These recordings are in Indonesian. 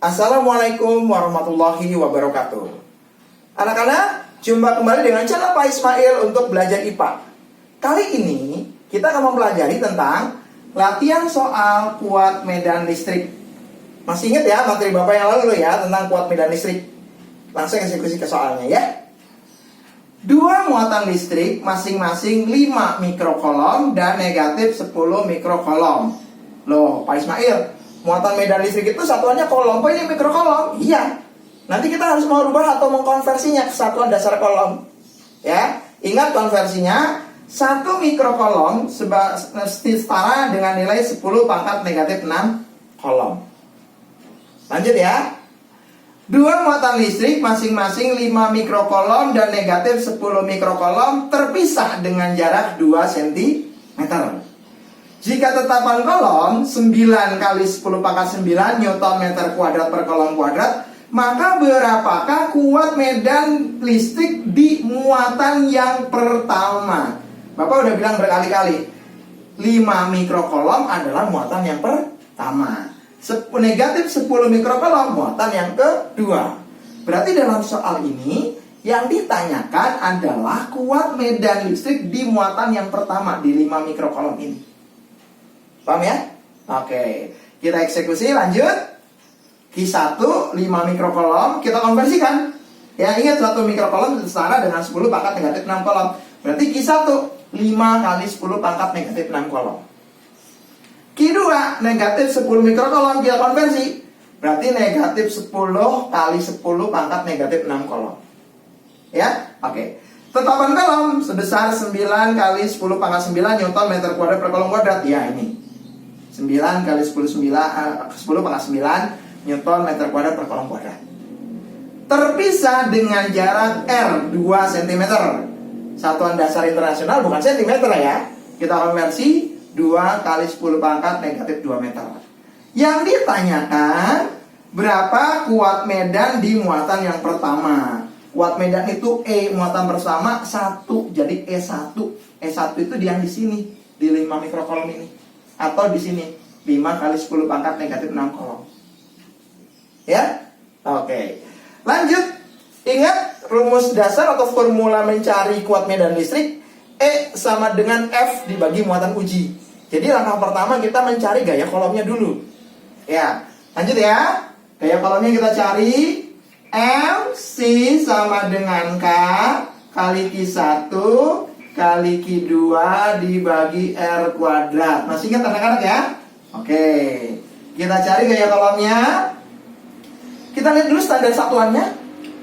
Assalamualaikum warahmatullahi wabarakatuh. Anak-anak, jumpa kembali dengan channel Pak Ismail untuk belajar IPA. Kali ini kita akan mempelajari tentang latihan soal kuat medan listrik. Masih ingat ya materi Bapak yang lalu ya tentang kuat medan listrik? Langsung eksekusi ke soalnya ya. Dua muatan listrik masing-masing 5 mikrokolom dan negatif 10 mikrokolom. Loh, Pak Ismail, muatan medan listrik itu satuannya kolom, kok ini mikrokolom? Iya. Nanti kita harus merubah atau mengkonversinya ke satuan dasar kolom. Ya, ingat konversinya 1 mikrokolom setara dengan nilai 10 pangkat negatif 6 kolom. Lanjut ya. Dua muatan listrik masing-masing 5 mikrokolom dan negatif 10 mikrokolom terpisah dengan jarak 2 cm. Jika tetapan kolom 9 kali 10 pangkat 9 Newton meter kuadrat per kolom kuadrat, maka berapakah kuat medan listrik di muatan yang pertama? Bapak udah bilang berkali-kali, 5 mikrokolom adalah muatan yang pertama, negatif 10 mikrokolom muatan yang kedua. Berarti dalam soal ini yang ditanyakan adalah kuat medan listrik di muatan yang pertama di 5 mikrokolom ini. Paham ya? Oke, kita eksekusi lanjut. Q1 5 mikrokolom kita konversikan. Ya, ingat 1 mikrokolom setara dengan 10 pangkat negatif 6 kolom. Berarti Q1 5 kali 10 pangkat negatif 6 kolom. Q2 negatif 10 mikrokolom kita konversi. Berarti negatif 10 kali 10 pangkat negatif 6 kolom. Ya, oke. Tetapan kolom sebesar 9 kali 10 pangkat 9 Newton meter kuadrat per kolom kuadrat. Ya, ini 9 kali 10 pangkat 9 Newton meter kuadrat per kolom kuadrat. Terpisah dengan jarak R 2 cm. Satuan dasar internasional bukan cm ya. Kita konversi 2 kali 10 pangkat negatif 2 meter. Yang ditanyakan berapa kuat medan di muatan yang pertama. Kuat medan itu E, muatan bersama 1, jadi E1. E1 itu yang di sini, di 5 mikrokolom ini. Atau di sini 5 kali 10 pangkat negatif 6 kolom. Ya? Oke. Lanjut. Ingat rumus dasar atau formula mencari kuat medan listrik. E sama dengan F dibagi muatan uji. Jadi langkah pertama kita mencari gaya kolomnya dulu. Ya. Lanjut ya. Gaya kolomnya kita cari. MC sama dengan K kali Q1 kali Q2 dibagi R kuadrat. Masih ingat anak-anak ya? Oke, kita cari gaya kolomnya. Kita lihat dulu standar satuannya.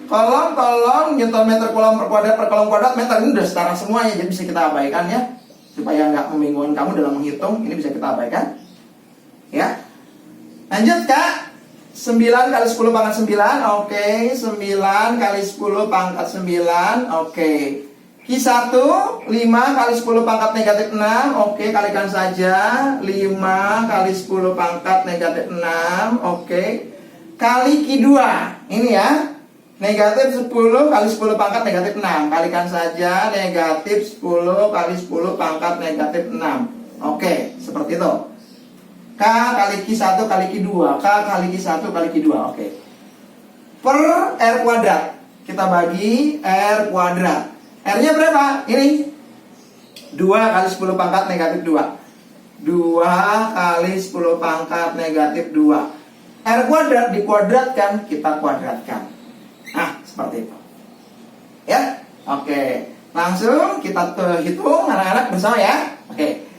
Kolom Newton meter kolom per kolom kuadrat meter. Ini udah setara semuanya, jadi bisa kita abaikan ya. Supaya nggak membingungkan kamu dalam menghitung, ini bisa kita abaikan. Ya. Lanjut Kak. 9 kali 10 pangkat 9. Oke, 9 kali 10 pangkat 9. Oke. Q1 5 kali 10 pangkat negatif 6. Oke, kalikan saja 5 kali 10 pangkat negatif 6. Oke, kali Q2. Ini ya, negatif 10 kali 10 pangkat negatif 6. Kalikan saja negatif 10 kali 10 pangkat negatif 6. Oke, seperti itu. K kali Q1 kali Q2. K kali Q1 kali Q2. Oke, per R kuadrat. Kita bagi R kuadrat. R-nya berapa? Ini 2 kali 10 pangkat negatif 2. 2 kali 10 pangkat negatif 2. R kuadrat dikuadratkan, kita kuadratkan. Nah, seperti itu. Ya, oke. Langsung kita hitung anak-anak bersama ya. Oke.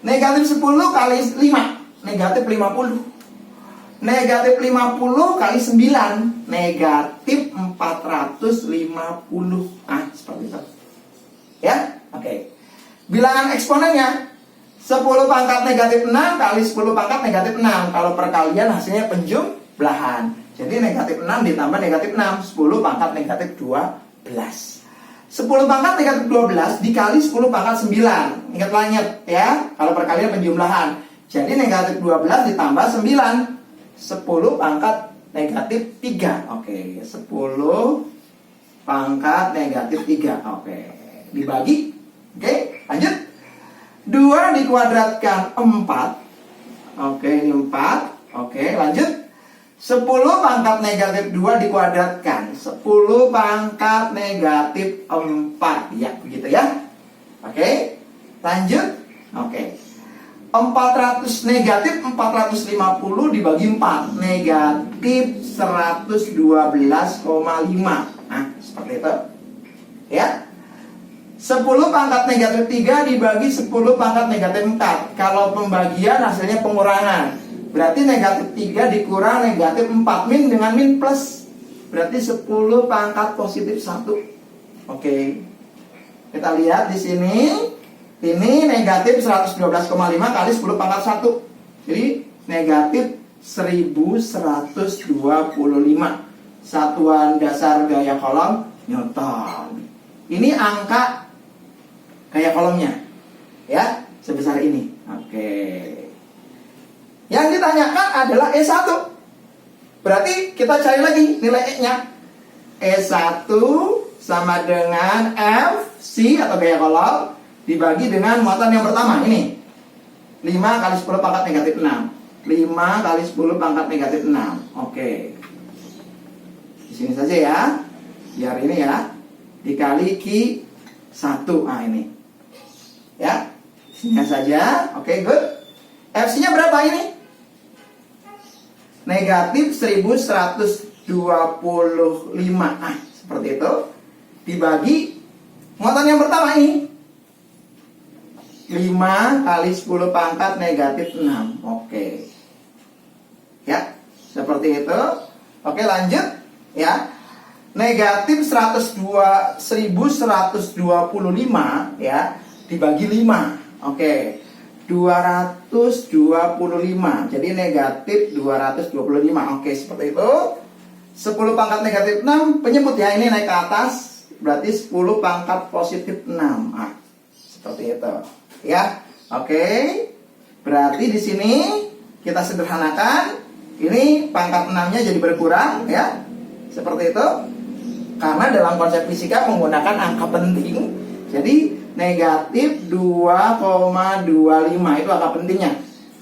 Negatif 10 kali 5. Negatif 50. Negatif 50 kali 9. Negatif 450. Nah, seperti itu. Ya, oke. Bilangan eksponennya 10 pangkat negatif 6 kali 10 pangkat negatif 6. Kalau perkalian hasilnya penjumlahan. Jadi negatif 6 ditambah negatif 6, 10 pangkat negatif 12. 10 pangkat negatif 12 dikali 10 pangkat 9. Ingat ya, kalau perkalian penjumlahan. Jadi negatif 12 ditambah 9, 10 pangkat negatif 3. Oke, 10 pangkat negatif 3. Oke, dibagi. Oke, lanjut. 2 dikuadratkan 4. Oke, ini 4. Oke, lanjut. 10 pangkat negatif 2 dikuadratkan. 10 pangkat negatif 4. Ya, begitu ya. Oke, lanjut. Oke. 400 negatif 450 dibagi 4. Negatif 112,5. Nah, seperti itu. Ya. 10 pangkat negatif 3 dibagi 10 pangkat negatif 4. Kalau pembagian hasilnya pengurangan. Berarti negatif 3 dikurang negatif 4. Min dengan min plus. Berarti 10 pangkat positif 1. Oke. Kita lihat di sini. Ini negatif 112,5 kali 10 pangkat 1. Jadi negatif 1125. Satuan dasar gaya kolom Newton. Ini angka gaya kolomnya. Ya, sebesar ini. Oke. Yang ditanyakan adalah E1. Berarti kita cari lagi nilai E-nya. E1 sama dengan FC atau gaya kolom dibagi dengan muatan yang pertama. Ini 5 kali 10 pangkat negatif 6. 5 kali 10 pangkat negatif 6. Oke. Di sini saja ya. Biar ini ya. Dikali Q1. Nah ini. Ya. Sini saja. Oke, good. FC-nya berapa ini? Negatif 1125. Nah, seperti itu. Dibagi muatan yang pertama ini. 5 kali 10 pangkat negatif 6. Oke. Ya, seperti itu. Oke, lanjut. Ya. Negatif 1125 ya, dibagi 5. Oke. 225. Jadi negatif 225. Oke, seperti itu. 10 pangkat negatif 6 penyebut ya, ini naik ke atas. Berarti 10 pangkat positif 6. Nah, seperti itu. Ya. Oke. Berarti di sini kita sederhanakan. Ini pangkat 6-nya jadi berkurang ya. Seperti itu. Karena dalam konsep fisika menggunakan angka penting. Jadi negatif 2,25 itu angka pentingnya.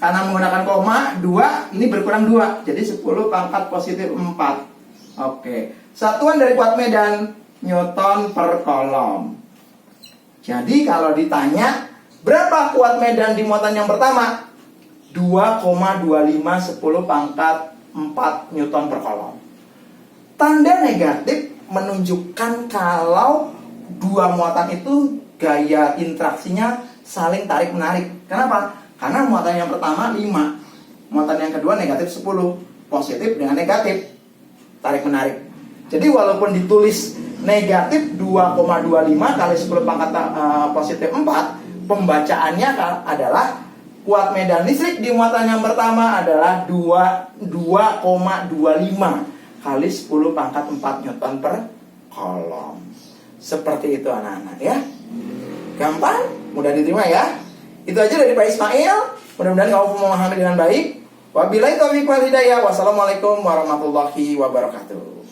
Karena menggunakan koma 2, ini berkurang 2. Jadi 10 pangkat positif 4. Oke. Satuan dari kuat medan Newton per kolom. Jadi kalau ditanya berapa kuat medan di muatan yang pertama? 2,25 10 pangkat 4 Newton per kolom. Tanda negatif menunjukkan kalau dua muatan itu gaya interaksinya saling tarik-menarik. Kenapa? Karena muatan yang pertama 5, muatan yang kedua negatif 10. Positif dengan negatif, tarik-menarik. Jadi walaupun ditulis negatif 2,25 kali 10 pangkat positif 4, pembacaannya adalah kuat medan listrik di muatan yang pertama adalah 2,25 kali 10 pangkat 4 Newton per kolom. Seperti itu anak-anak ya. Gampang, mudah diterima ya. Itu aja dari Pak Ismail. Mudah-mudahan kamu memahami dengan baik. Wabillahi taufiq wal hidayah. Wassalamualaikum warahmatullahi wabarakatuh.